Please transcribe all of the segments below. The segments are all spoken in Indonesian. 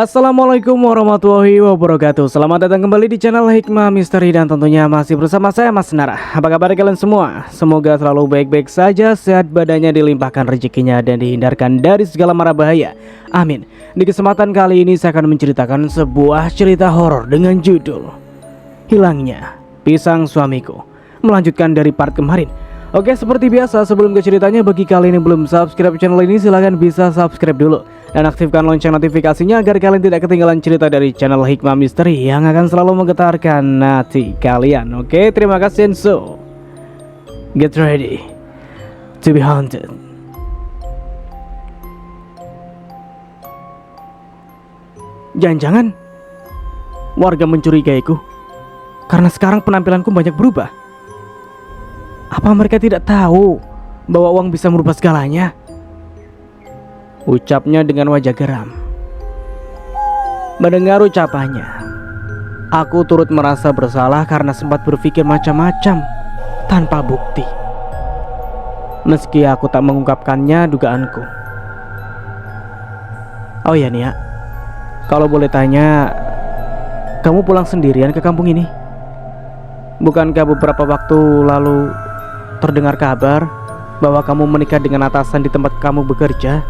Assalamualaikum warahmatullahi wabarakatuh. Selamat datang kembali di channel Hikmah Misteri. Dan tentunya masih bersama saya Mas Nara. Apa kabar kalian semua? Semoga selalu baik-baik saja, sehat badannya, dilimpahkan rezekinya, dan dihindarkan dari segala mara bahaya. Amin. Di kesempatan kali ini saya akan menceritakan sebuah cerita horor dengan judul Hilangnya Pisang Suamiku. Melanjutkan dari part kemarin. Oke, seperti biasa sebelum ke ceritanya, bagi kalian yang belum subscribe channel ini, silahkan bisa subscribe dulu dan aktifkan lonceng notifikasinya agar kalian tidak ketinggalan cerita dari channel Hikmah Misteri yang akan selalu menggetarkan hati kalian. Oke, terima kasih. And so, get ready to be haunted. Jangan-jangan warga mencurigaiku karena sekarang penampilanku banyak berubah. Apa mereka tidak tahu bahwa uang bisa merubah segalanya? Ucapnya dengan wajah geram. Mendengar ucapannya, aku turut merasa bersalah karena sempat berpikir macam-macam tanpa bukti. Meski aku tak mengungkapkannya dugaanku. Oh ya Nia, kalau boleh tanya, kamu pulang sendirian ke kampung ini? Bukankah beberapa waktu lalu terdengar kabar bahwa kamu menikah dengan atasan di tempat kamu bekerja?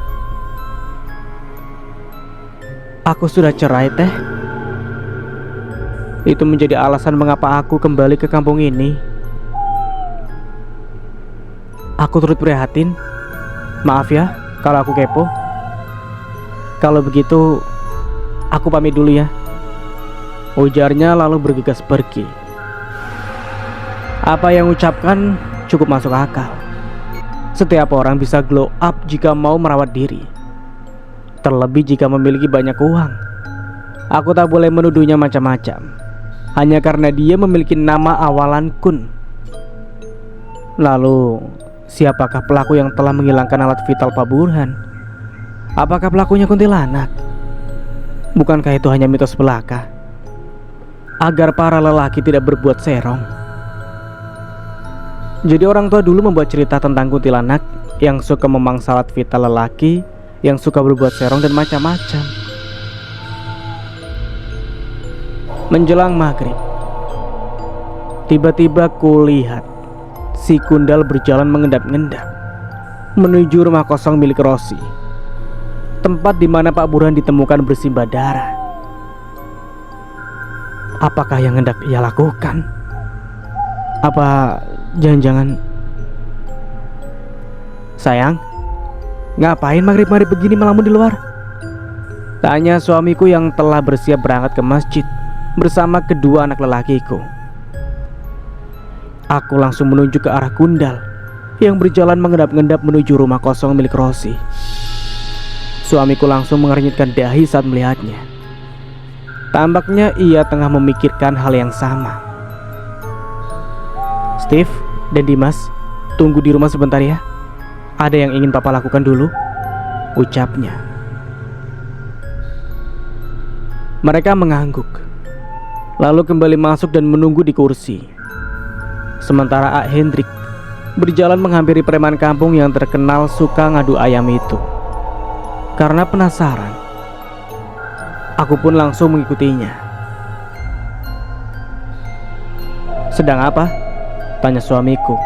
Aku sudah cerai, Teh. Itu menjadi alasan mengapa aku kembali ke kampung ini. Aku turut prihatin. Maaf ya kalau aku kepo. Kalau begitu, aku pamit dulu ya, ujarnya lalu bergegas pergi. Apa yang ucapkan cukup masuk akal. Setiap orang bisa glow up jika mau merawat diri, terlebih jika memiliki banyak uang. Aku tak boleh menuduhnya macam-macam hanya karena dia memiliki nama awalan Kun. Lalu, siapakah pelaku yang telah menghilangkan alat vital Pak Burhan? Apakah pelakunya kuntilanak? Bukankah itu hanya mitos belaka agar para lelaki tidak berbuat serong? Jadi orang tua dulu membuat cerita tentang kuntilanak yang suka memangsa alat vital lelaki, yang suka berbuat serong dan macam-macam. Menjelang maghrib, tiba-tiba kulihat si Kundal berjalan mengendap-endap menuju rumah kosong milik Rosi, tempat di mana Pak Burhan ditemukan bersimbah darah. Apakah yang hendak ia lakukan? Apa jangan-jangan, sayang, ngapain maghrib-maghrib begini melamun di luar? Tanya suamiku yang telah bersiap berangkat ke masjid bersama kedua anak lelakiku. Aku langsung menuju ke arah Kundal yang berjalan mengendap-endap menuju rumah kosong milik Rosi. Suamiku langsung mengernyitkan dahi saat melihatnya. Tampaknya ia tengah memikirkan hal yang sama. Steve dan Dimas, tunggu di rumah sebentar ya. Ada yang ingin papa lakukan dulu, ucapnya. Mereka mengangguk, lalu kembali masuk dan menunggu di kursi. Sementara Ak Hendrik berjalan menghampiri preman kampung yang terkenal suka ngadu ayam itu. Karena penasaran, aku pun langsung mengikutinya. Sedang apa? Tanya suamiku.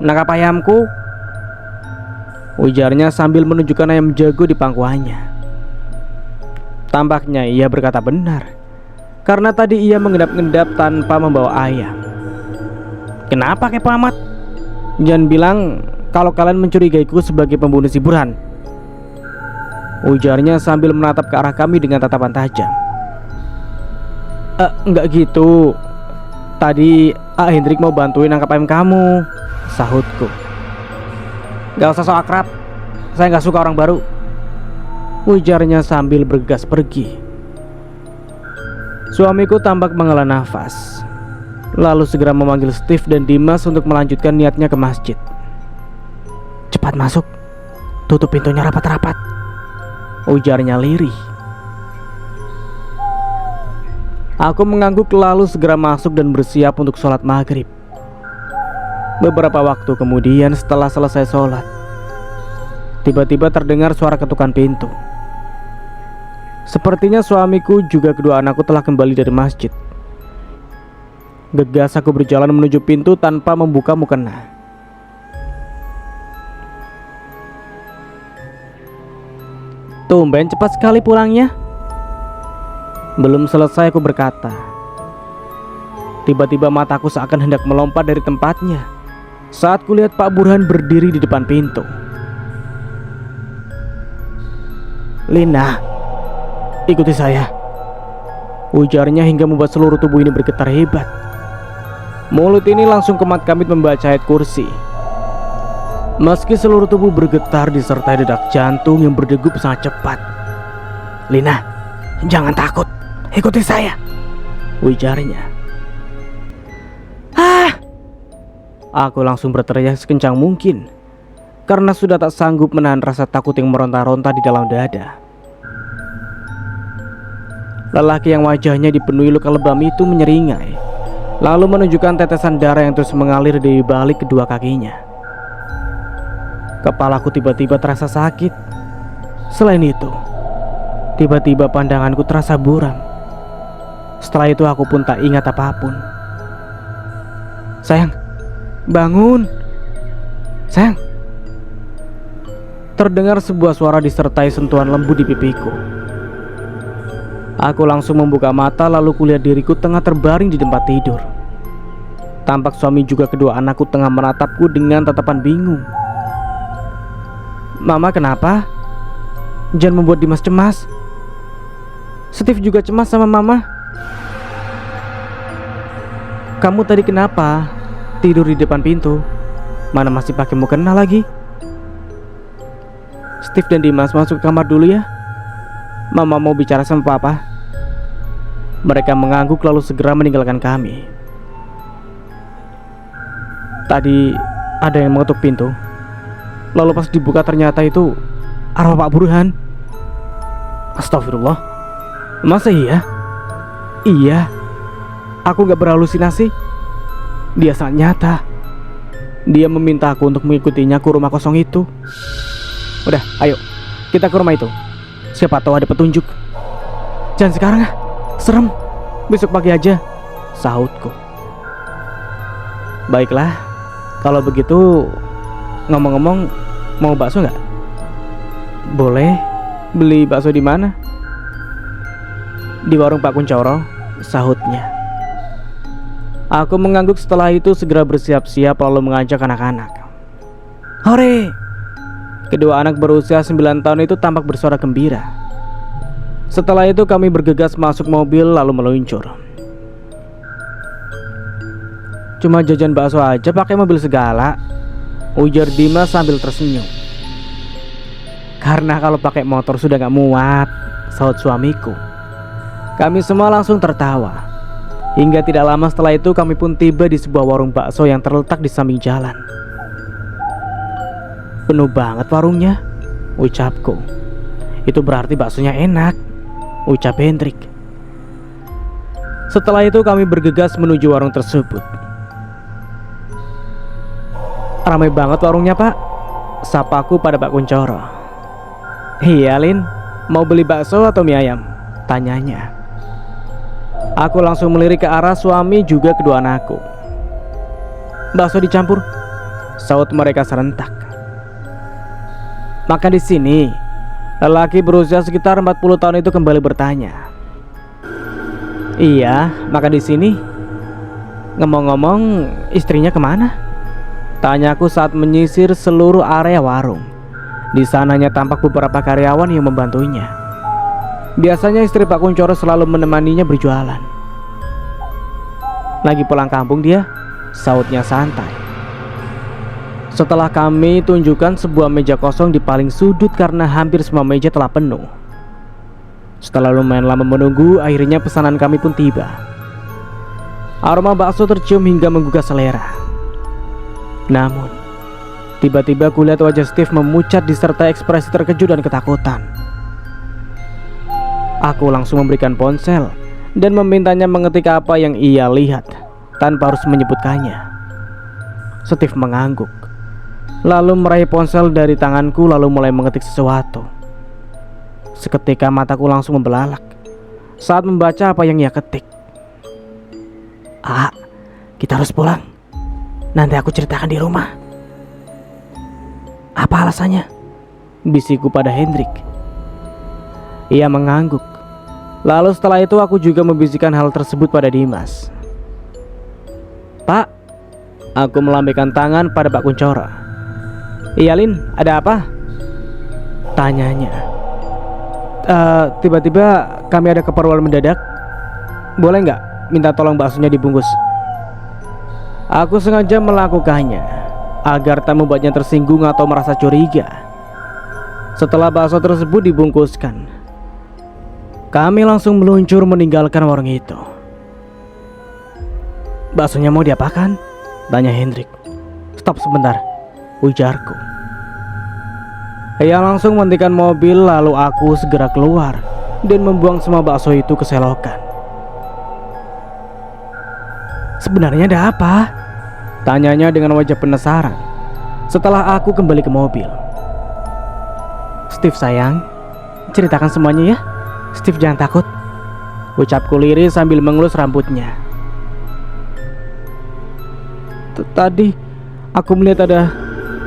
Nangkap ayamku, ujarnya sambil menunjukkan ayam jago di pangkuannya. Tampaknya ia berkata benar, karena tadi ia mengendap-endap tanpa membawa ayam. Kenapa kepo amat? Jangan bilang kalau kalian mencurigaiku sebagai pembunuh si Burhan, ujarnya sambil menatap ke arah kami dengan tatapan tajam. Enggak gitu. Tadi Ak Hendrik mau bantuin nangkap ayam kamu, sahutku. Gak usah sok akrab, saya gak suka orang baru, ujarnya sambil bergegas pergi. Suamiku tampak menghela nafas, lalu segera memanggil Steve dan Dimas untuk melanjutkan niatnya ke masjid. Cepat masuk, tutup pintunya rapat-rapat, ujarnya lirih. Aku mengangguk lalu segera masuk dan bersiap untuk sholat maghrib. Beberapa waktu kemudian setelah selesai sholat, tiba-tiba terdengar suara ketukan pintu. Sepertinya suamiku juga kedua anakku telah kembali dari masjid. Gegas aku berjalan menuju pintu tanpa membuka mukena. Tumben cepat sekali pulangnya. Belum selesai aku berkata, tiba-tiba mataku seakan hendak melompat dari tempatnya saat kulihat Pak Burhan berdiri di depan pintu. "Lina, ikuti saya," ujarnya hingga membuat seluruh tubuh ini bergetar hebat. Mulut ini langsung kemat-kamit membaca ayat kursi. Meski seluruh tubuh bergetar disertai detak jantung yang berdegup sangat cepat. "Lina, jangan takut, ikuti saya," ujarnya. Aku langsung berteriak sekencang mungkin karena sudah tak sanggup menahan rasa takut yang meronta-ronta di dalam dada. Lelaki yang wajahnya dipenuhi luka lebam itu menyeringai, lalu menunjukkan tetesan darah yang terus mengalir di balik kedua kakinya. Kepalaku tiba-tiba terasa sakit. Selain itu, tiba-tiba pandanganku terasa buram. Setelah itu aku pun tak ingat apapun. "Sayang, bangun. Sayang." Terdengar sebuah suara disertai sentuhan lembut di pipiku. Aku langsung membuka mata lalu kulihat diriku tengah terbaring di tempat tidur. Tampak suami juga kedua anakku tengah menatapku dengan tatapan bingung. "Mama, kenapa? Jangan membuat Dimas cemas. Steve juga cemas sama Mama." "Kamu tadi kenapa tidur di depan pintu? Mana masih pakai mukena lagi?" "Steve dan Dimas masuk ke kamar dulu ya. Mama mau bicara sama Papa." Mereka mengangguk lalu segera meninggalkan kami. Tadi ada yang mengetuk pintu. Lalu pas dibuka ternyata itu arwah Pak Burhan. Astagfirullah. Masa iya? Iya. Aku gak berhalusinasi. Dia sangat nyata. Dia meminta aku untuk mengikutinya ke rumah kosong itu. "Udah, ayo kita ke rumah itu. Siapa tahu ada petunjuk." "Jangan sekarang ah, serem. Besok pagi aja," sahutku. "Baiklah, kalau begitu ngomong-ngomong, mau bakso nggak?" "Boleh. Beli bakso di mana?" "Di warung Pak Kuncoro," sahutnya. Aku mengangguk. Setelah itu segera bersiap-siap lalu mengajak anak-anak. "Hore!" Kedua anak berusia 9 tahun itu tampak bersorak gembira. Setelah itu kami bergegas masuk mobil lalu meluncur. "Cuma jajan bakso aja pakai mobil segala," ujar Dimas sambil tersenyum. "Karena kalau pakai motor sudah gak muat," sahut suamiku. Kami semua langsung tertawa. Hingga tidak lama setelah itu kami pun tiba di sebuah warung bakso yang terletak di samping jalan. "Penuh banget warungnya," ucapku. "Itu berarti baksonya enak," ucap Hendrik. Setelah itu kami bergegas menuju warung tersebut. "Ramai banget warungnya, Pak," sapaku pada Pak Kuncoro. "Iya, Lin, mau beli bakso atau mie ayam?" tanyanya. Aku langsung melirik ke arah suami juga kedua anakku. "Bakso dicampur," sahut mereka serentak. "Makan di sini?" Lelaki berusia sekitar 40 tahun itu kembali bertanya. "Iya, makan di sini." "Ngomong-ngomong, istrinya kemana?" tanyaku saat menyisir seluruh area warung. Di sananya tampak beberapa karyawan yang membantunya. Biasanya istri Pak Kuncoro selalu menemaninya berjualan. "Lagi pulang kampung dia," sahutnya santai. Setelah kami tunjukkan sebuah meja kosong di paling sudut karena hampir semua meja telah penuh. Setelah lumayan lama menunggu, akhirnya pesanan kami pun tiba. Aroma bakso tercium hingga menggugah selera. Namun, tiba-tiba kulihat wajah Steve memucat disertai ekspresi terkejut dan ketakutan. Aku langsung memberikan ponsel dan memintanya mengetik apa yang ia lihat tanpa harus menyebutkannya. Steve mengangguk, lalu meraih ponsel dari tanganku lalu mulai mengetik sesuatu. Seketika mataku langsung membelalak saat membaca apa yang ia ketik. "Ah, kita harus pulang. Nanti aku ceritakan di rumah." "Apa alasannya?" bisikku pada Hendrik. Ia mengangguk. Lalu setelah itu aku juga membisikkan hal tersebut pada Dimas. "Pak," aku melambaikan tangan pada Pak Kuncoro. "Iya Lin, ada apa?" tanyanya. Tiba-tiba kami ada keperluan mendadak. Boleh nggak minta tolong baksonya dibungkus?" Aku sengaja melakukannya agar tak membuatnya tersinggung atau merasa curiga. Setelah bakso tersebut dibungkuskan, kami langsung meluncur meninggalkan warung itu. "Baksonya mau diapakan?" tanya Hendrik. "Stop sebentar," ujarku. Ia langsung menghentikan mobil, lalu aku segera keluar dan membuang semua bakso itu ke selokan. "Sebenarnya ada apa?" tanyanya dengan wajah penasaran setelah aku kembali ke mobil. "Steve sayang, ceritakan semuanya ya. Steve jangan takut," ucapku lirih sambil mengelus rambutnya. "Tadi aku melihat ada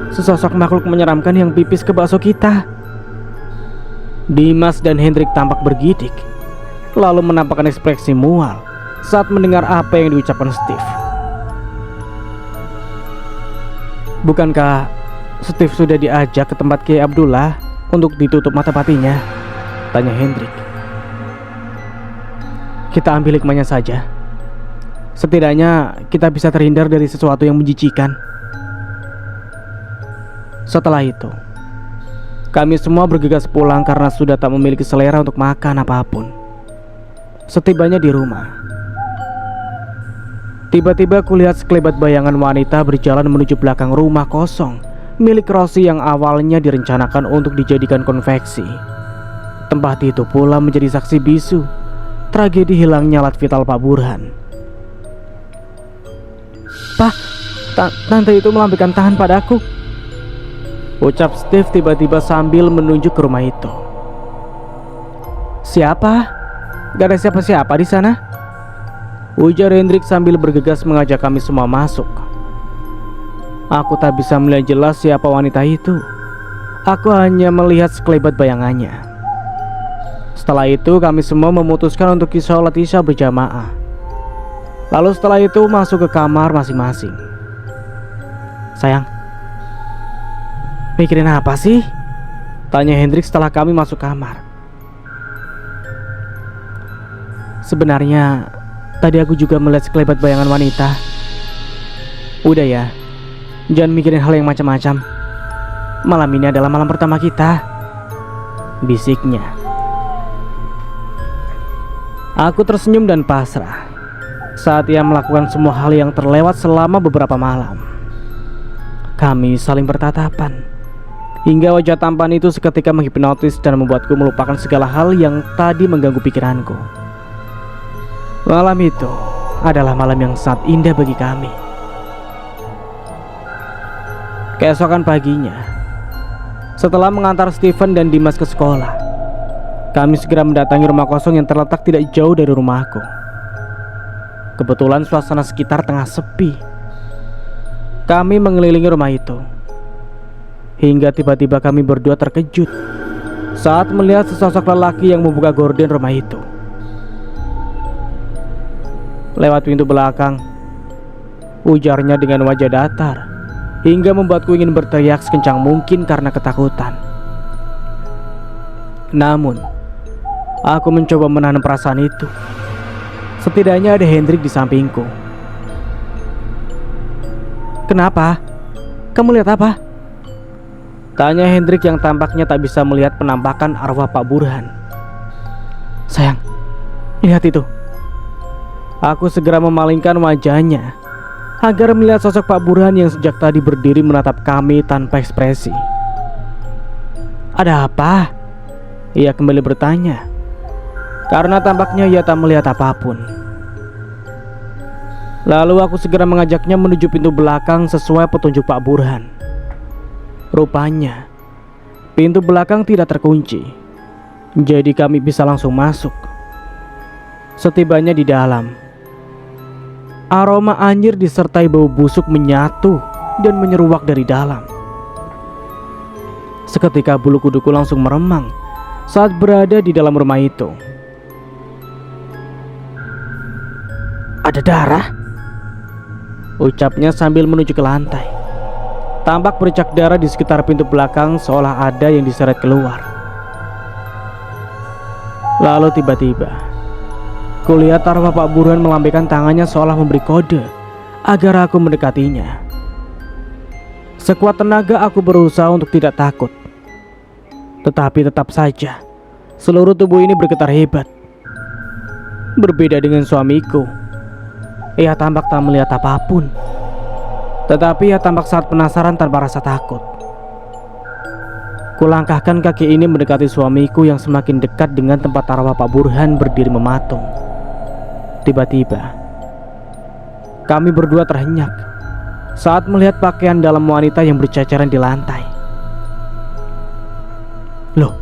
sesosok makhluk menyeramkan yang pipis ke bakso kita." Dimas dan Hendrik tampak bergidik, lalu menampakkan ekspresi mual saat mendengar apa yang diucapkan Steve. "Bukankah Steve sudah diajak ke tempat Kiai Abdullah untuk ditutup mata patinya?" tanya Hendrik. "Kita ambil hikmahnya saja. Setidaknya kita bisa terhindar dari sesuatu yang menjijikan." Setelah itu, kami semua bergegas pulang karena sudah tak memiliki selera untuk makan apapun. Setibanya di rumah, tiba-tiba kulihat sekelebat bayangan wanita berjalan menuju belakang rumah kosong milik Rosi yang awalnya direncanakan untuk dijadikan konveksi. Tempat itu pula menjadi saksi bisu tragedi hilangnya alat vital Pak Burhan. "Pak, tante itu melambaikan tangan padaku," ucap Steve tiba-tiba sambil menunjuk ke rumah itu. "Siapa? Gak ada siapa-siapa di sana," ujar Hendrik sambil bergegas mengajak kami semua masuk. Aku tak bisa melihat jelas siapa wanita itu. Aku hanya melihat sekelebat bayangannya. Setelah itu kami semua memutuskan untuk sholat isya berjamaah. Lalu setelah itu masuk ke kamar masing-masing. "Sayang, mikirin apa sih?" tanya Hendrik setelah kami masuk kamar. "Sebenarnya tadi aku juga melihat sekelebat bayangan wanita." "Udah ya, jangan mikirin hal yang macam-macam. Malam ini adalah malam pertama kita," bisiknya. Aku tersenyum dan pasrah saat ia melakukan semua hal yang terlewat selama beberapa malam. Kami saling bertatapan hingga wajah tampan itu seketika menghipnotis dan membuatku melupakan segala hal yang tadi mengganggu pikiranku. Malam itu adalah malam yang sangat indah bagi kami. Keesokan paginya, setelah mengantar Steven dan Dimas ke sekolah, kami segera mendatangi rumah kosong yang terletak tidak jauh dari rumahku. Kebetulan suasana sekitar tengah sepi. Kami mengelilingi rumah itu hingga tiba-tiba kami berdua terkejut saat melihat sesosok lelaki yang membuka gorden rumah itu. "Lewat pintu belakang," ujarnya dengan wajah datar hingga membuatku ingin berteriak sekencang mungkin karena ketakutan. Namun aku mencoba menahan perasaan itu. Setidaknya ada Hendrik di sampingku. "Kenapa? Kamu lihat apa?" tanya Hendrik yang tampaknya tak bisa melihat penampakan arwah Pak Burhan. "Sayang, lihat itu." Aku segera memalingkan wajahnya agar melihat sosok Pak Burhan yang sejak tadi berdiri menatap kami tanpa ekspresi. "Ada apa?" ia kembali bertanya, karena tampaknya ia tak melihat apapun. Lalu aku segera mengajaknya menuju pintu belakang sesuai petunjuk Pak Burhan. Rupanya pintu belakang tidak terkunci. Jadi kami bisa langsung masuk. Setibanya di dalam, aroma anjir disertai bau busuk menyatu dan menyeruak dari dalam. Seketika bulu kuduku langsung meremang saat berada di dalam rumah itu. Ada darah, ucapnya sambil menuju ke lantai. Tampak bercak darah di sekitar pintu belakang, seolah ada yang diseret keluar. Lalu tiba-tiba kulihat arwah Pak Burhan melambaikan tangannya seolah memberi kode agar aku mendekatinya. Sekuat tenaga aku berusaha untuk tidak takut. Tetapi tetap saja seluruh tubuh ini bergetar hebat. Berbeda dengan suamiku, ia tampak tak melihat apapun, tetapi ia tampak sangat penasaran tanpa rasa takut. Kulangkahkan kaki ini mendekati suamiku yang semakin dekat dengan tempat arwah Pak Burhan berdiri mematung. Tiba-tiba kami berdua terhenyak saat melihat pakaian dalam wanita yang berceceran di lantai. Loh,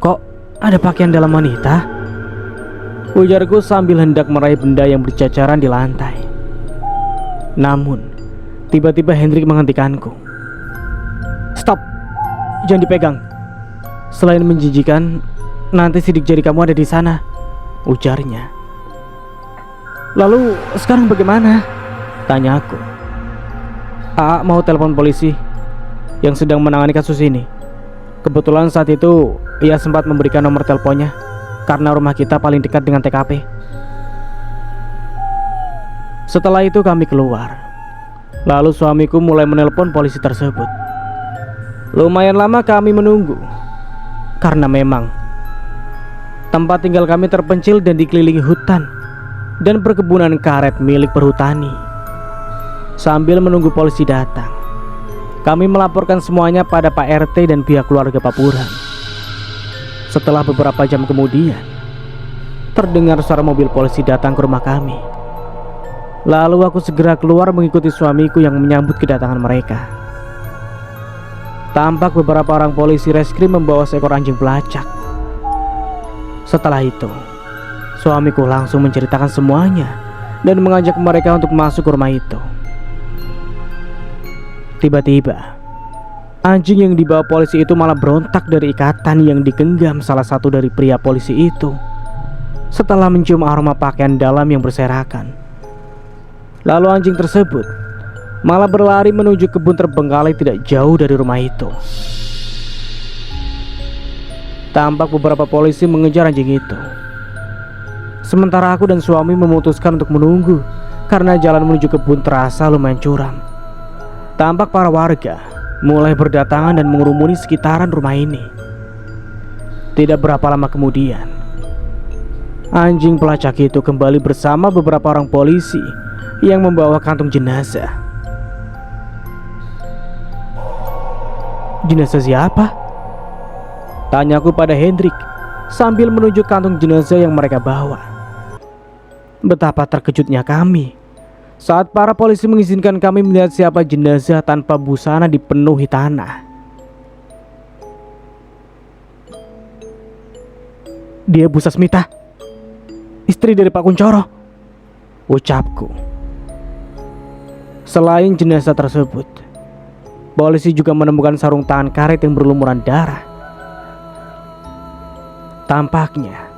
kok ada pakaian dalam wanita? Ujarku sambil hendak meraih benda yang berceceran di lantai. Namun tiba-tiba Hendrik menghentikanku. Stop, jangan dipegang. Selain menjijikan, nanti sidik jari kamu ada di sana, ujarnya. Lalu sekarang bagaimana? Tanyaku. AA mau telepon polisi yang sedang menangani kasus ini. Kebetulan saat itu ia sempat memberikan nomor teleponnya karena rumah kita paling dekat dengan TKP. Setelah itu kami keluar. Lalu suamiku mulai menelpon polisi tersebut. Lumayan lama kami menunggu, karena memang tempat tinggal kami terpencil dan dikelilingi hutan dan perkebunan karet milik perhutani. Sambil menunggu polisi datang, kami melaporkan semuanya pada Pak RT dan pihak keluarga Pak Burhan. Setelah beberapa jam kemudian, terdengar suara mobil polisi datang ke rumah kami. Lalu aku segera keluar mengikuti suamiku yang menyambut kedatangan mereka. Tampak beberapa orang polisi reskrim membawa seekor anjing pelacak. Setelah itu, suamiku langsung menceritakan semuanya dan mengajak mereka untuk masuk ke rumah itu. Tiba-tiba anjing yang dibawa polisi itu malah berontak dari ikatan yang digenggam salah satu dari pria polisi itu setelah mencium aroma pakaian dalam yang berserakan. Lalu anjing tersebut malah berlari menuju kebun terbengkalai tidak jauh dari rumah itu. Tampak beberapa polisi mengejar anjing itu. Sementara aku dan suami memutuskan untuk menunggu karena jalan menuju kebun terasa lumayan curam. Tampak para warga mulai berdatangan dan mengerumuni sekitaran rumah ini. Tidak berapa lama kemudian, anjing pelacak itu kembali bersama beberapa orang polisi yang membawa kantung jenazah. Jenazah siapa? Tanyaku pada Hendrik sambil menunjuk kantung jenazah yang mereka bawa. Betapa terkejutnya kami saat para polisi mengizinkan kami melihat siapa jenazah tanpa busana dipenuhi tanah. Dia Bu Sasmita, istri dari Pak Kuncoro, ucapku. Selain jenazah tersebut, polisi juga menemukan sarung tangan karet yang berlumuran darah. Tampaknya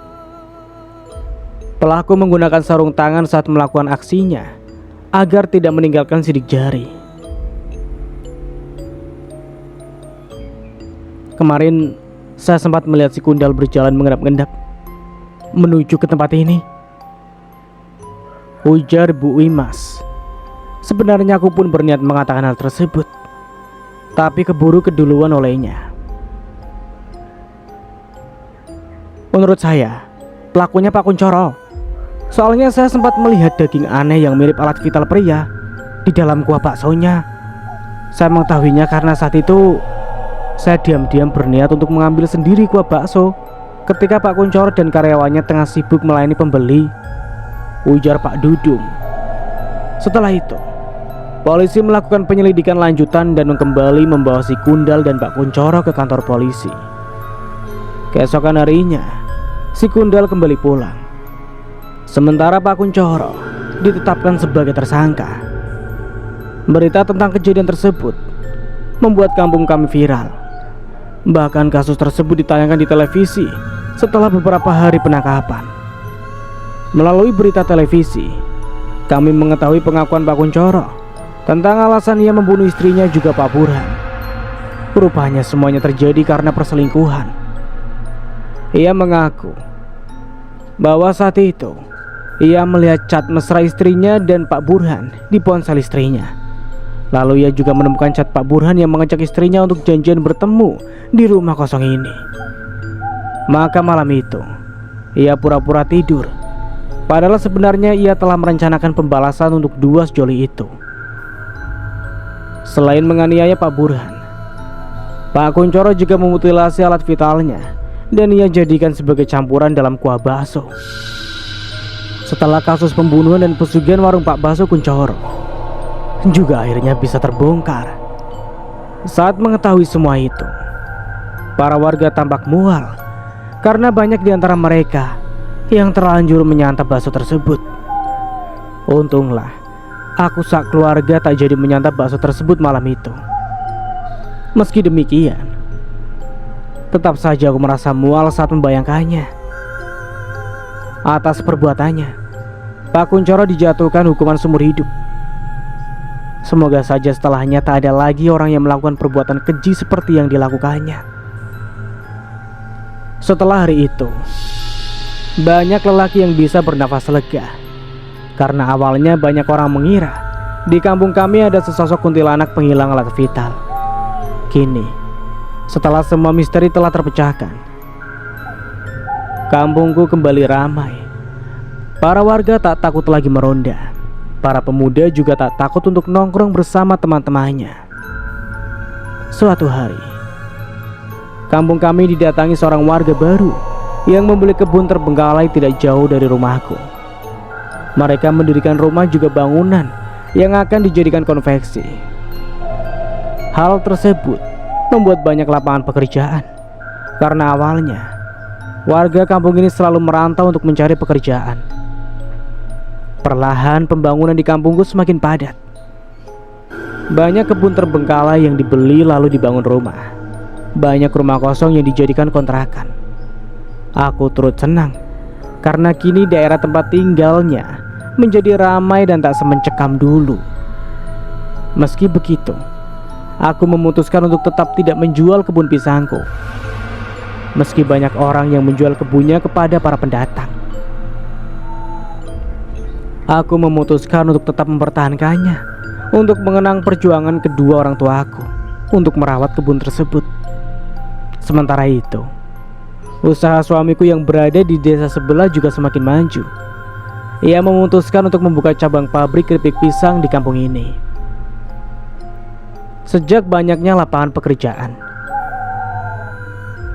pelaku menggunakan sarung tangan saat melakukan aksinya agar tidak meninggalkan sidik jari. Kemarin saya sempat melihat si Kundal berjalan mengendap-endap menuju ke tempat ini, ujar Bu Imas. Sebenarnya aku pun berniat mengatakan hal tersebut, tapi keburu keduluan olehnya. Menurut saya, pelakunya Pak Kuncoro. Soalnya saya sempat melihat daging aneh yang mirip alat vital pria di dalam kuah baksonya. Saya mengetahuinya karena saat itu saya diam-diam berniat untuk mengambil sendiri kuah bakso ketika Pak Kuncoro dan karyawannya tengah sibuk melayani pembeli, ujar Pak Dudung. Setelah itu, polisi melakukan penyelidikan lanjutan dan kembali membawa si Kundal dan Pak Kuncoro ke kantor polisi. Keesokan harinya, si Kundal kembali pulang. Sementara Pak Kuncoro ditetapkan sebagai tersangka. Berita tentang kejadian tersebut membuat kampung kami viral. Bahkan kasus tersebut ditayangkan di televisi setelah beberapa hari penangkapan. Melalui berita televisi, kami mengetahui pengakuan Pak Kuncoro tentang alasan ia membunuh istrinya juga Pak Burhan. Rupanya semuanya terjadi karena perselingkuhan. Ia mengaku bahwa saat itu ia melihat chat mesra istrinya dan Pak Burhan di ponsel istrinya. Lalu ia juga menemukan chat Pak Burhan yang mengajak istrinya untuk janjian bertemu di rumah kosong ini. Maka malam itu ia pura-pura tidur, padahal sebenarnya ia telah merencanakan pembalasan untuk dua sejoli itu. Selain menganiaya Pak Burhan, Pak Kuncoro juga memutilasi alat vitalnya dan ia jadikan sebagai campuran dalam kuah bakso. Setelah kasus pembunuhan dan pesugihan warung Pak Bakso Kuncoro juga akhirnya bisa terbongkar. Saat mengetahui semua itu, para warga tampak mual karena banyak di antara mereka yang terlanjur menyantap bakso tersebut. Untunglah aku sak keluarga tak jadi menyantap bakso tersebut malam itu. Meski demikian, tetap saja aku merasa mual saat membayangkannya. Atas perbuatannya, Pak Kuncoro dijatuhkan hukuman seumur hidup. Semoga saja setelahnya tak ada lagi orang yang melakukan perbuatan keji seperti yang dilakukannya. Setelah hari itu, banyak lelaki yang bisa bernafas lega. Karena awalnya banyak orang mengira di kampung kami ada sesosok kuntilanak penghilang alat vital. Kini, setelah semua misteri telah terpecahkan, kampungku kembali ramai. Para warga tak takut lagi meronda. Para pemuda juga tak takut untuk nongkrong bersama teman-temannya. Suatu hari, kampung kami didatangi seorang warga baru yang membeli kebun terbengkalai tidak jauh dari rumahku. Mereka mendirikan rumah juga bangunan yang akan dijadikan konveksi. Hal tersebut membuat banyak lapangan pekerjaan. Karena awalnya warga kampung ini selalu merantau untuk mencari pekerjaan. Perlahan pembangunan di kampungku semakin padat. Banyak kebun terbengkalai yang dibeli lalu dibangun rumah. Banyak rumah kosong yang dijadikan kontrakan. Aku turut senang karena kini daerah tempat tinggalnya menjadi ramai dan tak semencekam dulu. Meski begitu, aku memutuskan untuk tetap tidak menjual kebun pisangku. Meski banyak orang yang menjual kebunnya kepada para pendatang, aku memutuskan untuk tetap mempertahankannya, untuk mengenang perjuangan kedua orang tuaku untuk merawat kebun tersebut. Sementara itu, usaha suamiku yang berada di desa sebelah juga semakin maju. Ia memutuskan untuk membuka cabang pabrik keripik pisang di kampung ini. Sejak banyaknya lapangan pekerjaan,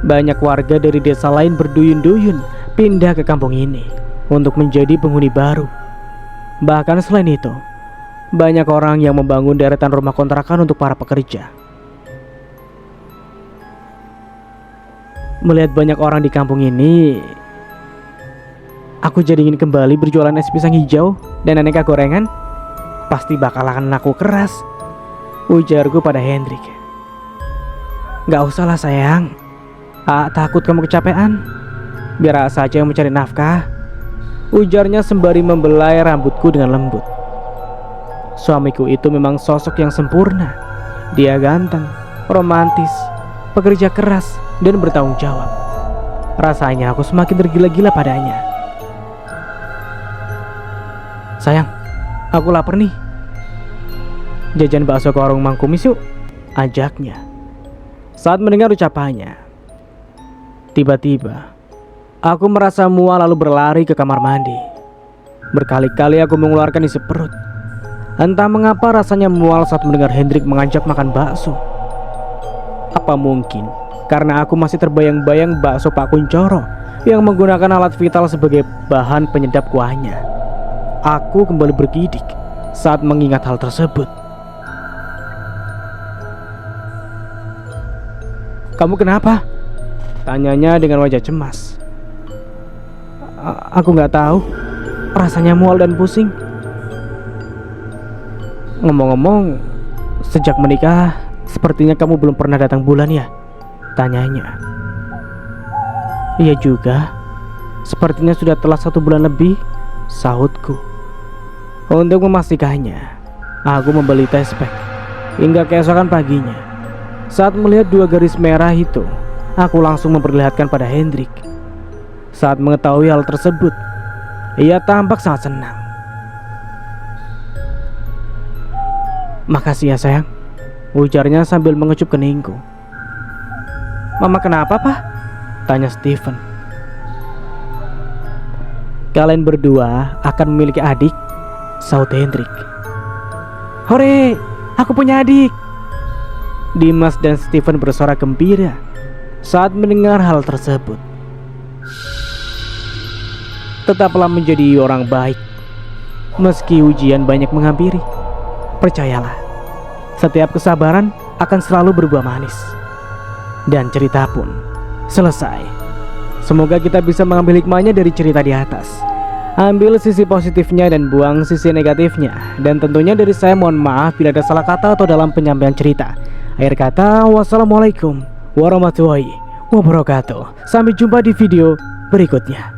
banyak warga dari desa lain berduyun-duyun pindah ke kampung ini untuk menjadi penghuni baru. Bahkan selain itu, banyak orang yang membangun deretan rumah kontrakan untuk para pekerja. Melihat banyak orang di kampung ini, aku jadi ingin kembali berjualan es pisang hijau dan aneka gorengan. Pasti bakalan laku keras, ujarku pada Hendrik. Gak usah lah sayang, takut kamu kecapean. Biar saja yang mencari nafkah, ujarnya sembari membelai rambutku dengan lembut. Suamiku itu memang sosok yang sempurna. Dia ganteng, romantis, pekerja keras, dan bertanggung jawab. Rasanya aku semakin tergila-gila padanya. Sayang, aku lapar nih. Jajan bakso ke warung Mang Kumis yuk, ajaknya. Saat mendengar ucapannya, tiba-tiba aku merasa mual lalu berlari ke kamar mandi. Berkali-kali aku mengeluarkan isi perut. Entah mengapa rasanya mual saat mendengar Hendrik mengajak makan bakso. Apa mungkin karena aku masih terbayang-bayang bakso Pak Kuncoro yang menggunakan alat vital sebagai bahan penyedap kuahnya. Aku kembali bergidik saat mengingat hal tersebut. Kamu kenapa? Tanyanya dengan wajah cemas. Aku nggak tahu. Rasanya mual dan pusing. Ngomong-ngomong, sejak menikah sepertinya kamu belum pernah datang bulan ya? Tanyanya. Iya juga. Sepertinya sudah telah 1 bulan lebih, sahutku. Untuk memastikannya, aku membeli tes pack hingga keesokan paginya. Saat melihat 2 garis merah itu, aku langsung memperlihatkan pada Hendrik. Saat mengetahui hal tersebut, ia tampak sangat senang. Makasih ya sayang, ujarnya sambil mengecup keningku. Mama kenapa pak? Tanya Steven. Kalian berdua akan memiliki adik, sahut Hendrik. Hore, aku punya adik. Dimas dan Steven bersorak gembira saat mendengar hal tersebut. Tetaplah menjadi orang baik, meski ujian banyak menghampiri. Percayalah, setiap kesabaran akan selalu berbuah manis. Dan cerita pun selesai. Semoga kita bisa mengambil hikmahnya dari cerita di atas. Ambil sisi positifnya dan buang sisi negatifnya. Dan tentunya dari saya mohon maaf bila ada salah kata atau dalam penyampaian cerita. Akhir kata, wassalamualaikum warahmatullahi wabarakatuh. Sampai jumpa di video berikutnya.